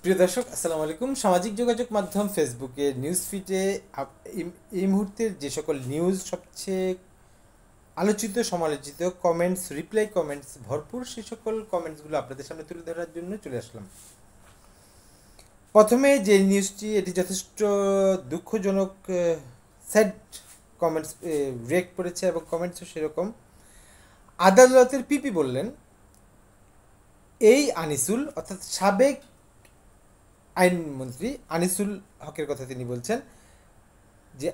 প্রিয় দর্শক, আসসালামু আলাইকুম। সামাজিক যোগাযোগ মাধ্যম ফেসবুকে নিউজ ফিডে এই মুহূর্তের যে সকল নিউজ সবচেয়ে আলোচিত, সমালোচিত, কমেন্টস, রিপ্লাই কমেন্টস ভরপুর, সে সকল কমেন্টসগুলো আপনাদের সামনে তুলে ধরার জন্য চলে আসলাম। প্রথমে যে নিউজটি, এটি যথেষ্ট দুঃখজনক, স্যাড কমেন্টস রিয়েক্ট করেছে এবং কমেন্টসও সেরকম। আদালতের পিপি বললেন, এই আনিসুল অর্থাৎ সাবেক আইনমন্ত্রী আনিসুল হকের কথা তিনি বলছেন যে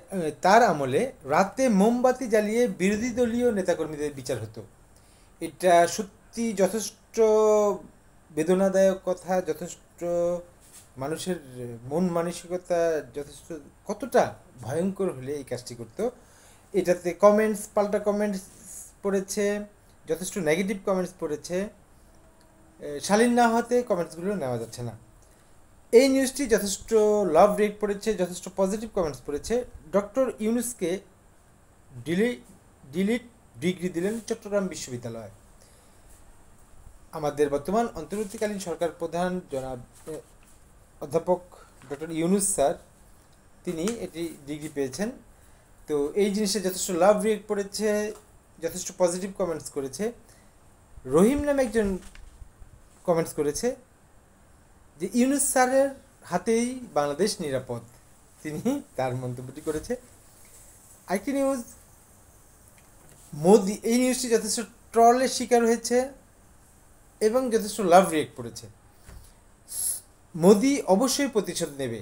তার আমলে রাতে মোমবাতি জ্বালিয়ে বিরোধী দলীয় নেতাকর্মীদের বিচার হতো। এটা সত্যি যথেষ্ট বেদনাদায়ক কথা, যথেষ্ট মানুষের মন মানসিকতা যথেষ্ট কতটা ভয়ঙ্কর হলে এই কাজটি করতো। এটাতে কমেন্টস, পাল্টা কমেন্টস পড়েছে, যথেষ্ট নেগেটিভ কমেন্টস পড়েছে। শালীন না হতে কমেন্টসগুলো নেওয়া যাচ্ছে না। এই নিউজটি যথেষ্ট লাভ রেট পড়েছে, যথেষ্ট পজিটিভ কমেন্টস পড়েছে। ডক্টর ইউনুসকে ডিলিট ডিগ্রি দিলেন চট্টগ্রাম বিশ্ববিদ্যালয়। আমাদের বর্তমান অন্তর্বর্তীকালীন সরকার প্রধান জনাব অধ্যাপক ডক্টর ইউনুস স্যার, তিনি এটি ডিগ্রি পেয়েছেন। তো এই জিনিসটা যথেষ্ট লাভ রেট পড়েছে, যথেষ্ট পজিটিভ কমেন্টস করেছে। রহিম নামে একজন কমেন্টস করেছে যে ইউনুস স্যারের হাতেই বাংলাদেশ নিরাপদ, তিনি তার মন্তব্যটি করেছে। আরেকটি নিউজ, মোদি, এই নিউজটি যথেষ্ট ট্রলের শিকার হয়েছে এবং যথেষ্ট লাভ রিয়েক্ট করেছে। মোদি অবশ্যই প্রতিশোধ নেবে,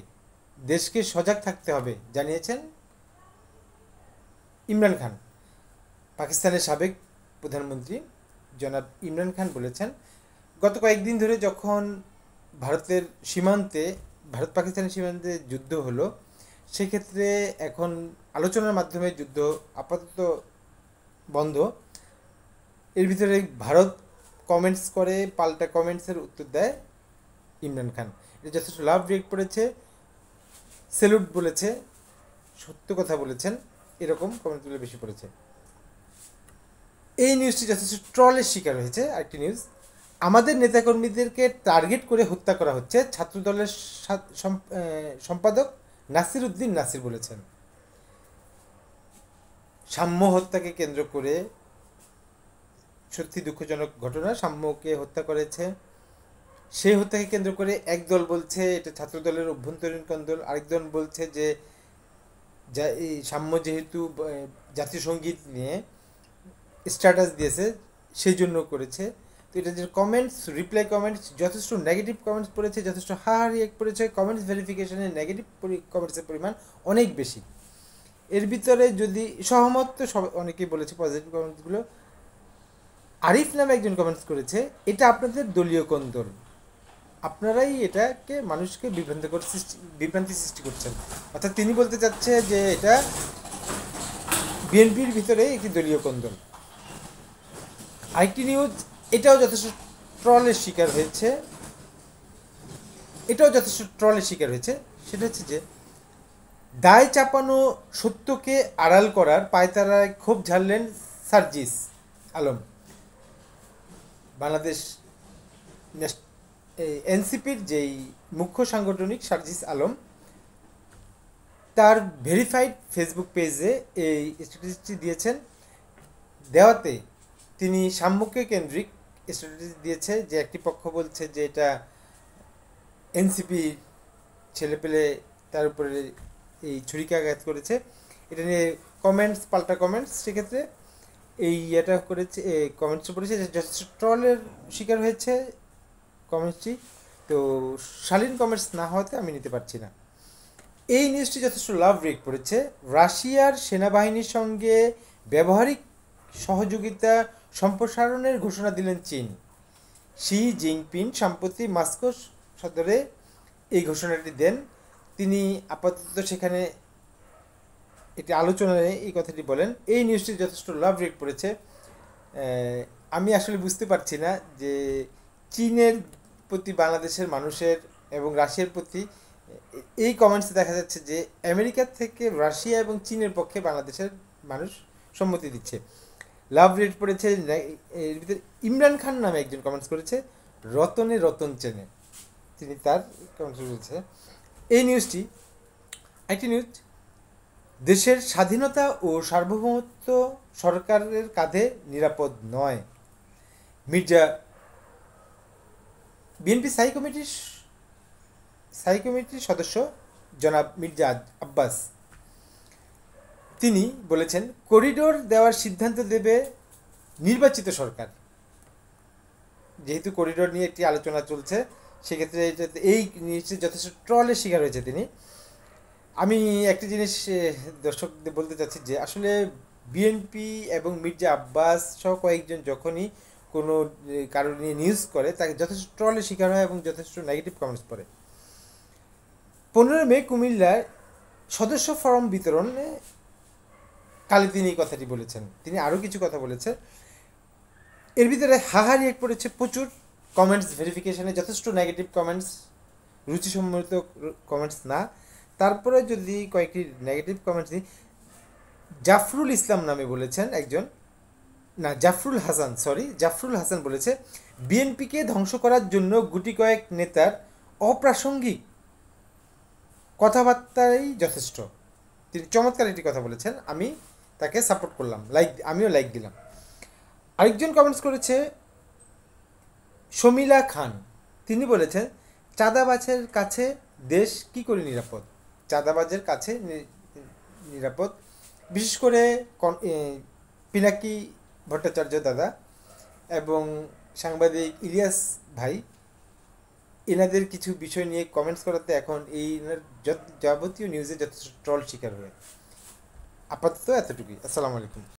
দেশকে সজাগ থাকতে হবে জানিয়েছেন ইমরান খান। পাকিস্তানের সাবেক প্রধানমন্ত্রী জনাব ইমরান খান বলেছেন, গত কয়েকদিন ধরে যখন ভারতের সীমান্তে, ভারত পাকিস্তানের সীমান্তে যুদ্ধ হলো, সেক্ষেত্রে এখন আলোচনার মাধ্যমে যুদ্ধ আপাতত বন্ধ। এর ভিতরে ভারত কমেন্টস করে, পাল্টা কমেন্টসের উত্তর দেয় ইমরান খান। এটা যথেষ্ট লাভ রিয়েক্ট করেছে, সেলুট বলেছে, সত্য কথা বলেছেন, এরকম কমেন্টসগুলো বেশি পড়েছে। এই নিউজটি যথেষ্ট ট্রলের শিকার হয়েছে। আরেকটি নিউজ, আমাদের নেতাকর্মীদেরকে টার্গেট করে হত্যা করা হচ্ছে, ছাত্রদলের সম্পাদক নাসির উদ্দিন নাসির বলেছেন। সাম্য হত্যাকে কেন্দ্র করে, সত্যি দুঃখজনক ঘটনা, সাম্যকে হত্যা করেছে। সেই হত্যাকে কেন্দ্র করে একদল বলছে এটা ছাত্রদলের অভ্যন্তরীণ কোন্দল, আরেকদল বলছে যে এই সাম্য যেহেতু জাতীয় সঙ্গীত নিয়ে স্ট্যাটাস দিয়েছে সেই জন্য করেছে। তো এটা যে কমেন্টস, রিপ্লাই কমেন্টস, যথেষ্ট নেগেটিভ কমেন্টস পড়েছে, যথেষ্ট রিয়েক্ট পড়েছে। কমেন্টস ভেরিফিকেশনে নেগেটিভ কমেন্টসের পরিমাণ অনেক বেশি। এর ভিতরে যদি সহমত, তো সব অনেকেই বলেছে পজিটিভ কমেন্টসগুলো। আরিফ নামে একজন কমেন্টস করেছে, এটা আপনাদের দলীয় কোন্দল, আপনারাই এটাকে মানুষকে বিভ্রান্তি সৃষ্টি করছেন। অর্থাৎ তিনি বলতে চাচ্ছে যে এটা বিএনপির ভিতরে একটি দলীয় কোন্দল। আরেকটি নিউজ, এটাও যথেষ্ট ট্রলের শিকার হয়েছে, সেটা হচ্ছে যে দায় চাপানো সত্যকে আড়াল করার পায়তারায় ক্ষোভ ঝাড়লেন সার্জিস আলম। বাংলাদেশ এনসিপির যেই মুখ্য সাংগঠনিক সার্জিস আলম, তার ভেরিফাইড ফেসবুক পেজে এই স্ট্র্যাটেজিটি দিয়েছেন। দেওয়াতে তিনি সাম্যকে কেন্দ্রিক স্ট্র্যাটেজি দিয়েছে, যে একটি পক্ষ বলছে যে এটা এনসিপি ছেলেপেলে তার উপরে এই ছুরিকাঘাত করেছে। এটা নিয়ে কমেন্টস, পাল্টা কমেন্টস, সেক্ষেত্রে এই এটা করেছে, কমেন্টস পড়েছে, যথেষ্ট ট্রলের শিকার হয়েছে কমেন্টসটি। তো শালীন কমেন্টস না হওয়াতে আমি নিতে পারছি না। এই নিউজটি যথেষ্ট লাভ রেক পড়েছে। রাশিয়ার সেনাবাহিনীর সঙ্গে ব্যবহারিক সহযোগিতা সম্প্রসারণের ঘোষণা দিলেন চীন। শি জিনপিং সম্প্রতি মস্কো সদরে এই ঘোষণাটি দেন। তিনি আপাতত সেখানে একটি আলোচনায় এই কথাটি বলেন। এই নিউজটি যথেষ্ট লাভ রেট পড়েছে। আমি আসলে বুঝতে পারছি না যে চীনের প্রতি বাংলাদেশের মানুষের এবং রাশিয়ার প্রতি এই কমেন্টসে দেখা যাচ্ছে যে আমেরিকার থেকে রাশিয়া এবং চীনের পক্ষে বাংলাদেশের মানুষ সম্মতি দিচ্ছে। লাভ রেট পড়েছে। এর ভিতরে ইমরান খান নামে একজন কমেন্টস করেছে, রতনে রতন চেনে। তিনি তার কমেন্টস রয়েছে। এই নিউজটি একটি নিউজ, দেশের স্বাধীনতা ও সার্বভৌমত্ব সরকারের কাঁধে নিরাপদ নয়। মির্জা বিএনপি স্থায়ী কমিটির সদস্য জনাব মির্জা আব্বাস তিনি বলেছেন, করিডোর দেওয়ার সিদ্ধান্ত দেবে নির্বাচিত সরকার। যেহেতু করিডোর নিয়ে একটি আলোচনা চলছে, সেক্ষেত্রে এই নিউজে যথেষ্ট ট্রলের শিকার হয়েছে তিনি। আমি একটি জিনিস দর্শকদের বলতে চাচ্ছি যে আসলে বিএনপি এবং মির্জা আব্বাস সহ কয়েকজন যখনই কোনো কারণ নিয়ে নিউজ করে, তাকে যথেষ্ট ট্রলের শিকার হয় এবং যথেষ্ট নেগেটিভ কমেন্টস পড়ে। 15 মে কুমিল্লার সদস্য ফরম বিতরণে কালে তিনি এই কথাটি বলেছেন। তিনি আরও কিছু কথা বলেছেন। এর ভিতরে হাহারি এক পড়েছে প্রচুর কমেন্টস ভেরিফিকেশনে, যথেষ্ট নেগেটিভ কমেন্টস, রুচিসম্মত কমেন্টস না। তারপরে যদি কয়েকটি নেগেটিভ কমেন্টস দিই, জাফরুল ইসলাম নামে বলেছেন একজন, না জাফরুল হাসান বলেছে, বিএনপিকে ধ্বংস করার জন্য গুটি কয়েক নেতার অপ্রাসঙ্গিক কথাবার্তাই যথেষ্ট। তিনি চমৎকার একটি কথা বলেছেন, আমি তাকে সাপোর্ট করলাম, আমিও লাইক দিলাম। আরেকজন কমেন্টস করেছে শমিলা খান, তিনি বলেছেন, চাঁদাবাজের কাছে দেশ কি করে নিরাপদ? চাঁদাবাজের কাছে নিরাপদ, বিশেষ করে পিনাকি ভট্টাচার্য দাদা এবং সাংবাদিক ইলিয়াস ভাই, এনাদের কিছু বিষয় নিয়ে কমেন্টস করাতে এখন এই যাবতীয় নিউজে যথেষ্ট ট্রল শিকার হয়ে। আপাতত এতটুকুই। আসসালামু আলাইকুম।